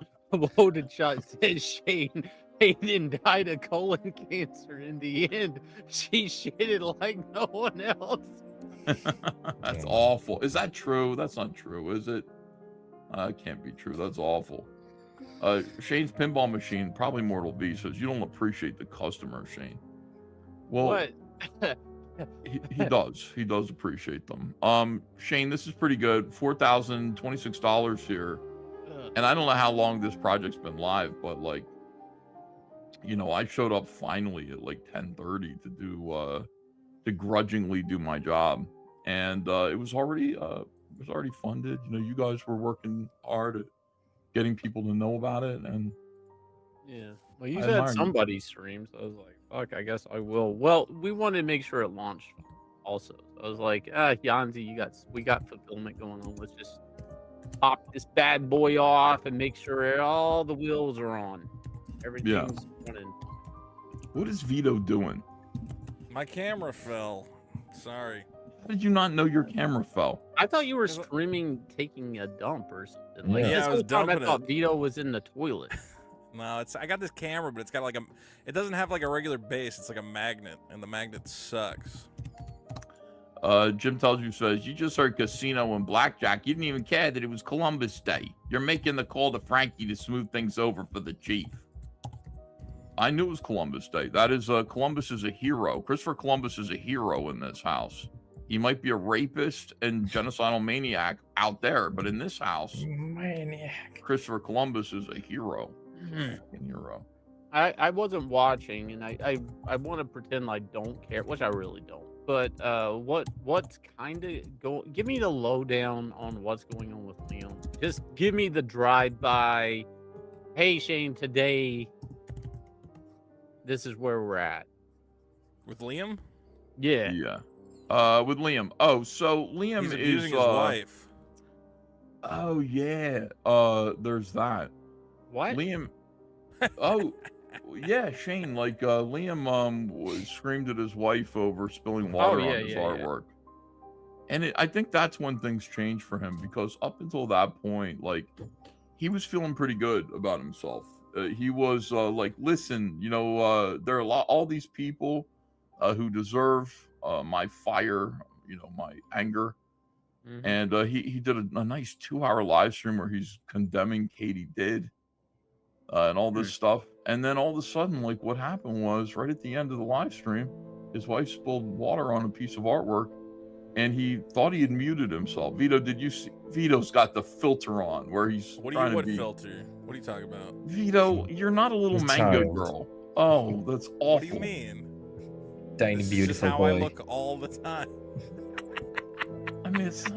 Loaded Shot says Shane Hayden died of colon cancer in the end. She shitted like no one else. That's awful. Is that true? That's not true, is it? It can't be true. That's awful. Shane's pinball machine, probably Mortal V, says you don't appreciate the customer, Shane. Well, what? he does. He does appreciate them. Shane, this is pretty good. $4,026 here. And I don't know how long this project's been live, but like, you know, I showed up finally at like 10:30 to do to grudgingly do my job. And it was already funded. You know, you guys were working hard at getting people to know about it, and yeah. Well, you said somebody streams. So I was like, fuck, I guess I will. Well, we wanted to make sure it launched also. So I was like, Yanzi, we got fulfillment going on. Let's just pop this bad boy off and make sure all the wheels are on. Everything's running. What is Vito doing? My camera fell. Sorry. How did you not know your camera fell? I thought you were streaming taking a dump or something. Like, yeah, I was dumping I thought Vito was in the toilet. No, I got this camera, but it's got like it doesn't have like a regular base. It's like a magnet, and the magnet sucks. Jim tells you, says, you just heard casino and blackjack. You didn't even care that it was Columbus Day. You're making the call to Frankie to smooth things over for the chief. I knew it was Columbus Day. That is, Columbus is a hero. Christopher Columbus is a hero in this house. He might be a rapist and genocidal maniac out there, but in this house, Christopher Columbus is a hero. Hero. I wasn't watching, and I want to pretend I don't care, which I really don't. But what's kind of going? Give me the lowdown on what's going on with Liam. Just give me the drive-by. Hey Shane, today this is where we're at with Liam. Yeah. With Liam. Oh, so Liam He's is abusing his wife. Oh yeah. There's that. What? Liam. Oh. Yeah, Shane, like Liam was screamed at his wife over spilling water on his artwork. And I think that's when things changed for him, because up until that point, like, he was feeling pretty good about himself. He was like, listen, you know, there are all these people who deserve my fire, you know, my anger. Mm-hmm. And he did a nice 2-hour live stream where he's condemning Katie Did and all this stuff. And then all of a sudden, like, what happened was right at the end of the live stream, his wife spilled water on a piece of artwork, and he thought he had muted himself. Vito, did you see? Vito's got the filter on where he's what filter? What are you talking about? Vito, you're not a little mango girl. Oh, that's awful. What do you mean? Tiny, this beautiful is just how boy. I look all the time. I mean, it's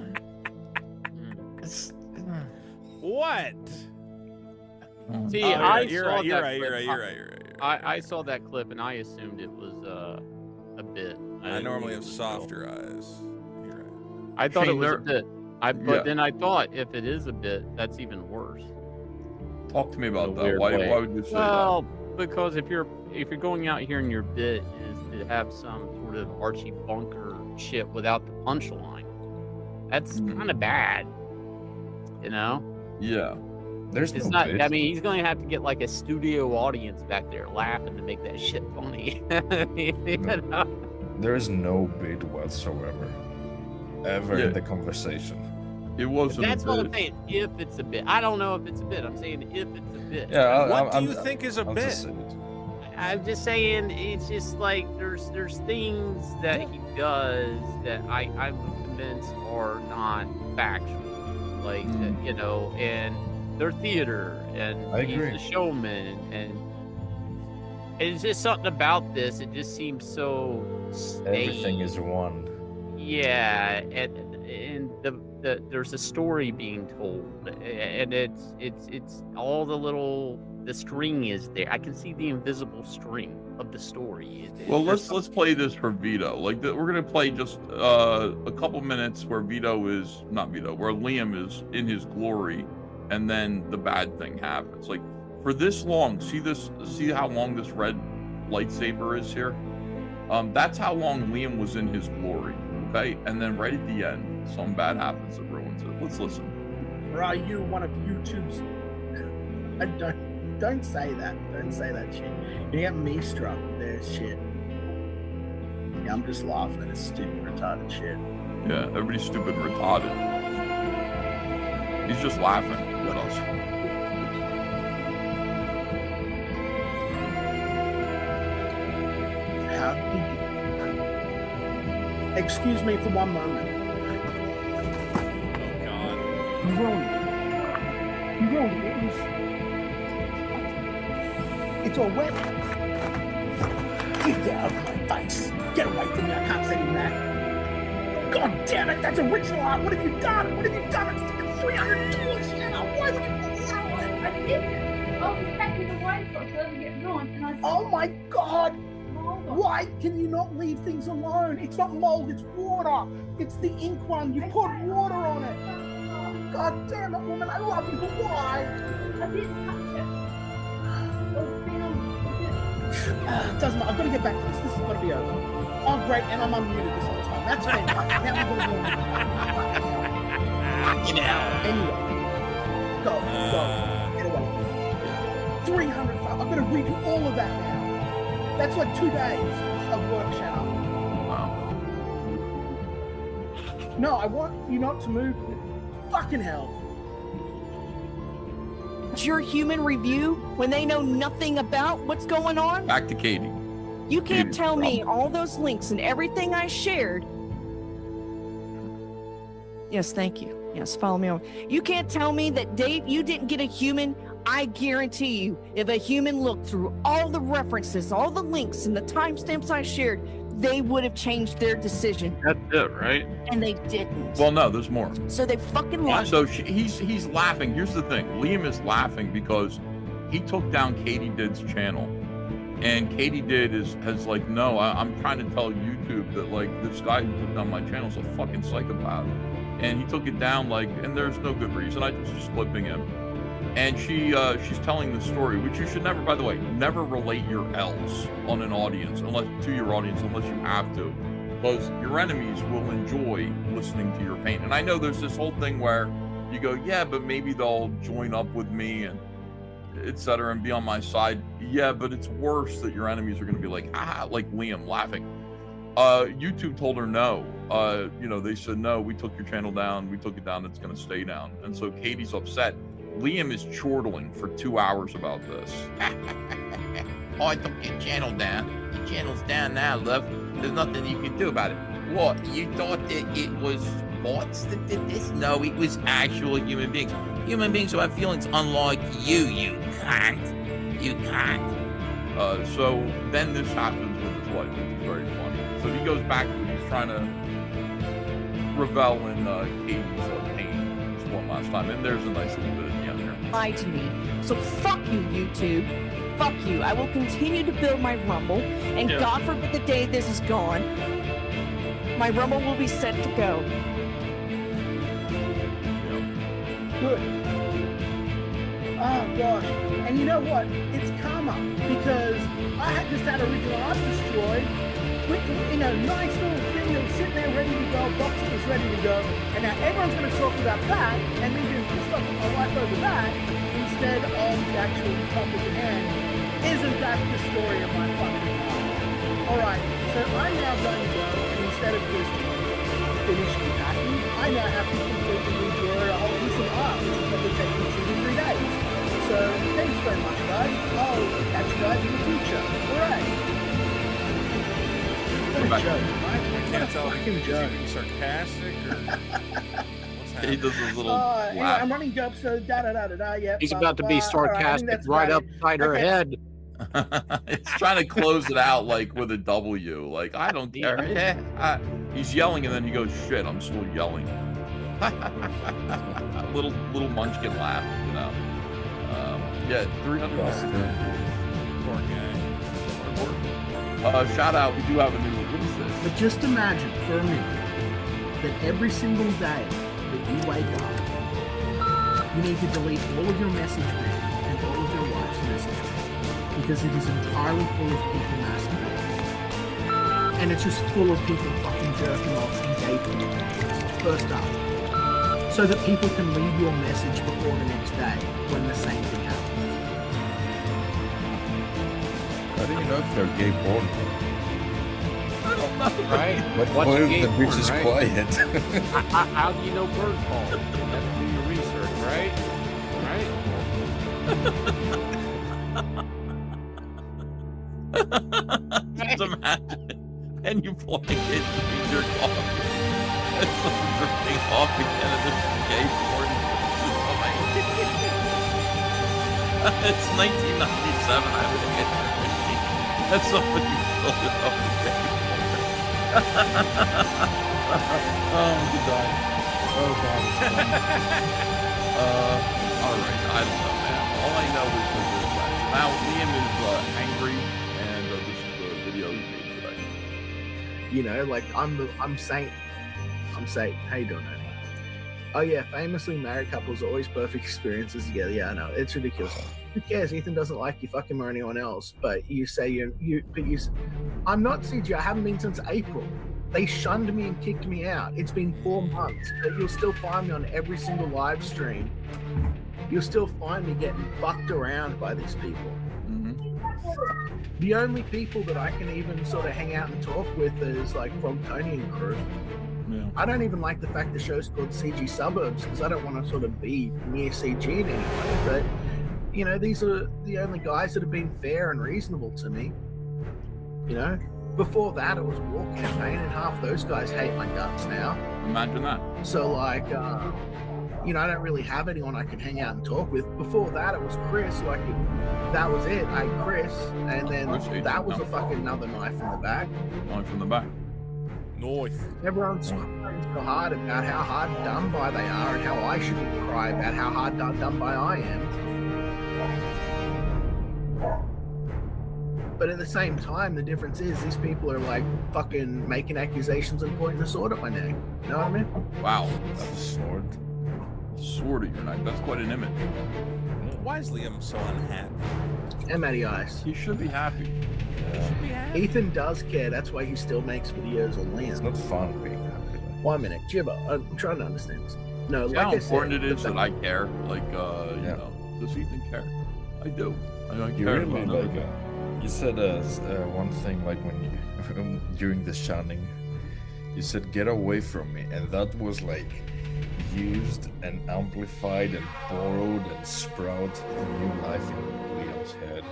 what? See, you're right. I saw that clip and I assumed it was a bit. I normally have softer eyes. You're right. I thought it was a bit. But then I thought if it is a bit, that's even worse. Talk to me about that. Why would you say that? Well, because if you're going out here and your bit is to have some sort of Archie Bunker shit without the punchline, that's kind of bad. You know? Yeah. It's not. I mean, he's going to have to get like a studio audience back there laughing to make that shit funny. You know? There is no bit whatsoever, ever in the conversation. It wasn't. That's what I'm saying. If it's a bit, I don't know if it's a bit. I'm saying if it's a bit. Yeah. What do you think is a bit? I'm just saying it's just like there's things that he does that I'm convinced are not factual, like you know, and they're theater, and he's a showman, and it's just something about this. It just seems so staged. Everything is one. Yeah, and there's a story being told, and it's all the little The string is there. I can see the invisible string of the story. Well, let's play this for Vito. Like we're gonna play just a couple minutes where where Liam is in his glory, and then the bad thing happens. Like for this long, see how long this red lightsaber is here? That's how long Liam was in his glory. Okay, and then right at the end, something bad happens that ruins it. Let's listen. Or are you one of YouTube's? Don't say that. Don't say that shit. You get me struck with their shit. Yeah, I'm just laughing at this stupid, retarded shit. Yeah, everybody's stupid and retarded. He's just laughing with us. How did you... Excuse me for one moment. Oh God. You ruined it. It was... It's all wet. Get out of my face. Get away from me. I can't send him that. God damn it. That's original art. What have you done? It's fucking $300. Shanna. Why would you put water on it? I did it. I was expecting the wine for it to get going. And I said, Oh my God. hold on. Why can you not leave things alone? It's not mold. It's water. It's the ink one. You put water on it. God damn it, woman. I love you, but why? I didn't touch it. Doesn't matter. I've got to get back to this. This has got to be over. Oh, great. And I'm unmuted this whole time. That's fantastic. Now we're going to Fucking hell. Anyway. Go. Get away. 300. I've got to redo all of that now. That's like 2 days of work, Shanna. Wow. No, I want you not to move. Fucking hell. It's your human review when they know nothing about what's going on? Back to Katie. You can't Katie's tell me problem. all those links and everything I shared. Yes, thank you. Yes, follow me on. You can't tell me that, Dave, you didn't get a human. I guarantee you, if a human looked through all the references, all the links, and the timestamps I shared, they would have changed their decision. That's it, right? And they didn't. Well, no, there's more. So they fucking lied. So he's laughing. Here's the thing. Liam is laughing because he took down Katie Did's channel. And Katie Did has like, no, I'm trying to tell YouTube that like this guy who took down my channel is a fucking psychopath. And he took it down like, and there's no good reason. I was just clipping him. And she's telling the story, which you should never, by the way, never relate your L's on an audience, unless you have to, because your enemies will enjoy listening to your pain. And I know there's this whole thing where you go, yeah, but maybe they'll join up with me and etc. and be on my side. Yeah, but it's worse that your enemies are going to be like, like Liam laughing. YouTube told her no. They said, no, we took your channel down. We took it down. It's going to stay down. And so Katie's upset. Liam is chortling for 2 hours about this. Oh, I took your channel down. Your channel's down now, love. There's nothing you can do about it. What? You thought that it was bots that did this? No, it was actual human beings. Human beings who have feelings, unlike you. You can't. You can't. So then this happens with his life, which is very funny. So he goes back to it. He's trying to revel in Katie's pain just one last time. And there's a nice little bit at the end here. Lie to me. So fuck you, YouTube. Fuck you. I will continue to build my Rumble, and God forbid the day this is gone, my Rumble will be set to go. Good. Oh gosh. And you know what? It's karma, because I had just had original art destroyed in a nice little thing that was sitting there ready to go, box that was ready to go, and now everyone's going to talk about that and then just pissed off my wife over that instead of the actual topic at hand. Isn't that the story of my fucking life? Alright, so I'm now going to go, and instead of just finish the packing, I now have to completely redraw a whole piece of art, which will probably take me 2 to 3 days. So, thanks very much, guys. I'll catch you guys in the future. Alright. What a joke, right? I can't tell fucking if joke. he's being sarcastic or what's He happening. does his little Anyway, laugh. I'm running up, so da-da-da-da-da, yeah. He's about to be sarcastic right upside her Okay. head. It's trying to close it out like with a W. Like, I don't care. Yeah. He's yelling and then he goes, shit, I'm still yelling. little munchkin laugh, you know. Yeah, 300. Poor guy. Shout out. We do have a new. What is this? But just imagine for a minute that every single day that you wake up, you need to delete all of your message board and all of your wife's message board because it is entirely full of people masturbating. And it's just full of people fucking jerking off and gaping at themselves. First up. So that people can read your message before the next day when the same thing happens. How do you know if they're gay porn? I don't know. Right? What Watch if gay the bitch porn, is right? quiet? How do you know bird call? You have to do your research, right? Just imagine. And you play it and read your call. And someone drifting off again and this is gay porn. It's 1997. I would get that's somebody filled it up with gay porn. Oh, good die. Oh, God. Alright, I don't know, man. All I know is that now Liam is angry, and this is the video he made today. You know, like I'm Satan. How you doing, Ernie? Oh yeah, famously married couples always perfect experiences together. Yeah, I know, it's ridiculous. Who cares? Ethan doesn't like you fucking or anyone else, but you say I'm not CG. I haven't been since April. They shunned me and kicked me out. It's been 4 months, but you'll still find me on every single live stream. You'll still find me getting fucked around by these people. The only people that I can even sort of hang out and talk with is like from Tony and crew. Yeah. I don't even like the fact the show's called CG Suburbs because I don't want to sort of be near CG in any way. But, you know, these are the only guys that have been fair and reasonable to me. You know? Before that, it was a war campaign, and half those guys hate my guts now. Imagine that. So, like, you know, I don't really have anyone I can hang out and talk with. Before that, it was Chris, so that was it. I had Chris, and then that was a fucking another knife in the back. Knife in the back. North. Everyone's crying so hard about how hard done by they are, and how I shouldn't cry about how hard done by I am. But at the same time, the difference is these people are like fucking making accusations and pointing a sword at my neck. You know what I mean? Wow. That's a sword. Sword at your neck. That's quite an image. Why is Liam so unhappy? And Matty Ice. He should be happy. Ethan does care. That's why he still makes videos on It's Liam. not fun being happy. 1 minute. Jibber, I'm trying to understand this. No, See like how I important said, it is that I care? Like, you know, does Ethan care? I do. I You care really about like you said one thing like when you during the shunning, you said "get away from me," and that was like used and amplified and borrowed and sprout new life in Liam's head.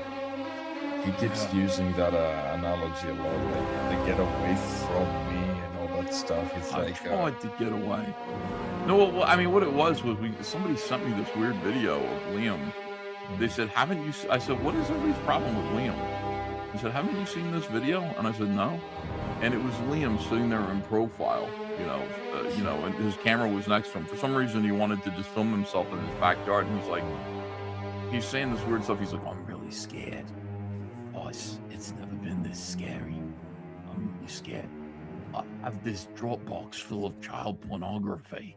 He keeps using that analogy a lot, like the "get away from me" and all that stuff. It's I like tried to get away. No, well, I mean, what it was somebody sent me this weird video of Liam. They said, "Haven't you?" I said, "What is everybody's problem with Liam?" He said, "Haven't you seen this video?" And I said, "No." And it was Liam sitting there in profile, you know, and his camera was next to him. For some reason, he wanted to just film himself in his backyard, and he's saying this weird stuff. He's like, "I'm really scared. Oh, it's never been this scary. I'm really scared. I have this Dropbox full of child pornography,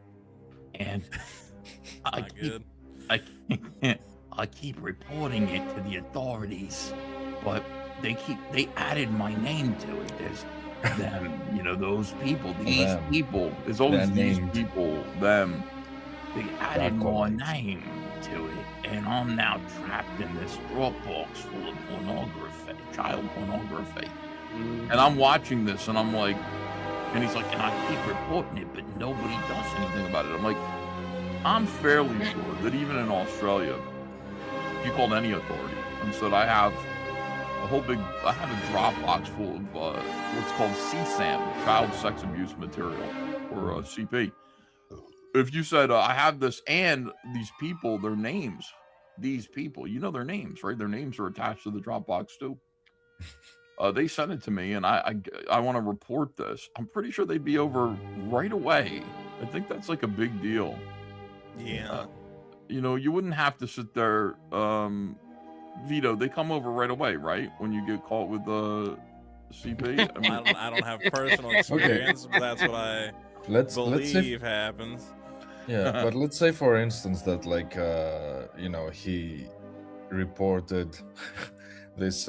and I keep reporting it to the authorities, but they added my name to it. There's them, you know, those people, these people. There's always these people, them. They added my name to it, and I'm now trapped in this Dropbox full of pornography, child pornography." And I'm watching this, and I'm like, and he's like, "And I keep reporting it, but nobody does anything about it." I'm like, I'm fairly sure that even in Australia, if you called any authority and said, I have a Dropbox full of what's called CSAM, child sex abuse material, or CP. If you said, I have this, and these people, their names, these people, you know their names, right? Their names are attached to the Dropbox too. They sent it to me, and I want to report this. I'm pretty sure they'd be over right away. I think that's like a big deal. Yeah. you know, you wouldn't have to sit there. Vito, they come over right away, right? When you get caught with the CP. I mean, I don't have personal experience, but that's what I believe happens. Yeah, but let's say, for instance, that like you know, he reported this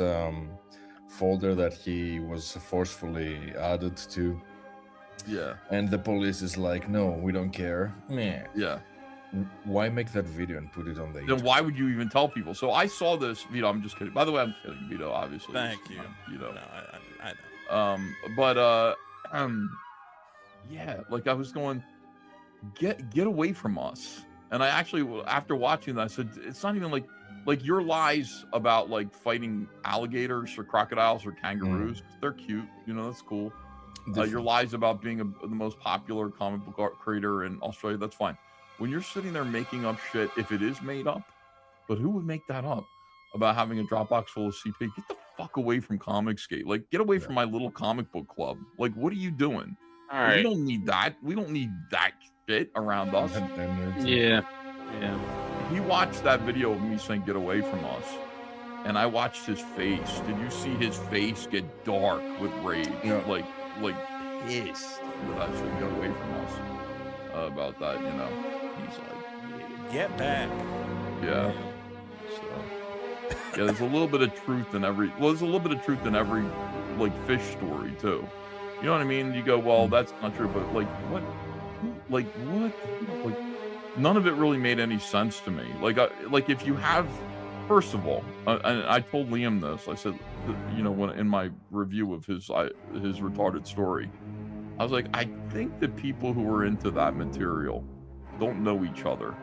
folder that he was forcefully added to. Yeah. And the police is like, no, we don't care. Meh. Yeah. Why make that video and put it on the Then internet? why would you even tell people? So I saw this, Vito. I'm just kidding. By the way, I'm kidding, Vito. Obviously. Thank you. You know. No, I know. But yeah, like I was going, get away from us. And I actually, after watching that, I said, it's not even like your lies about like fighting alligators or crocodiles or kangaroos. They're cute, you know, that's cool. Your lies about being the most popular comic book art creator in Australia, that's fine. When you're sitting there making up shit, if it is made up, but who would make that up about having a Dropbox full of CP? Get the fuck away from Comicsgate. Like, get away from my little comic book club. Like, what are you doing? All right. We don't need that. We don't need that shit around us. Yeah. He watched that video of me saying, get away from us. And I watched his face. Did you see his face get dark with rage? Yeah. Like pissed that I should get away from us about that, you know. He's like, get back. Yeah. So yeah, there's a little bit of truth in every like fish story too. You know what I mean? You go, well, that's not true, but like what? Like none of it really made any sense to me. Like if you have, first of all, and I told Liam this, I said, you know, when in my review of his retarded story, I was like, I think the people who are into that material don't know each other.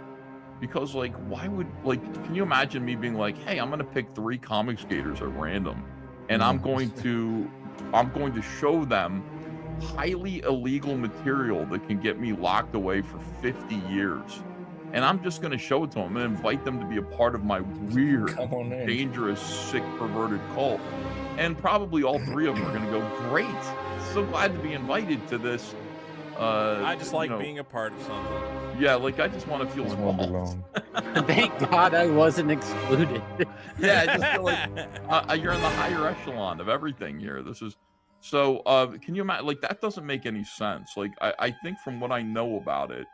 Because like, why would, like, can you imagine me being like, hey, I'm going to pick 3 Comicsgaters at random and I'm going to show them highly illegal material that can get me locked away for 50 years. And I'm just going to show it to them and invite them to be a part of my weird, dangerous, sick, perverted cult. And probably all 3 of them are going to go, great. So glad to be invited to this. I just like being a part of something. Yeah, like I just want to feel involved. Thank God I wasn't excluded. Yeah, I just feel like you're in the higher echelon of everything here. This is so. Can you imagine? Like that doesn't make any sense. Like I think from what I know about it,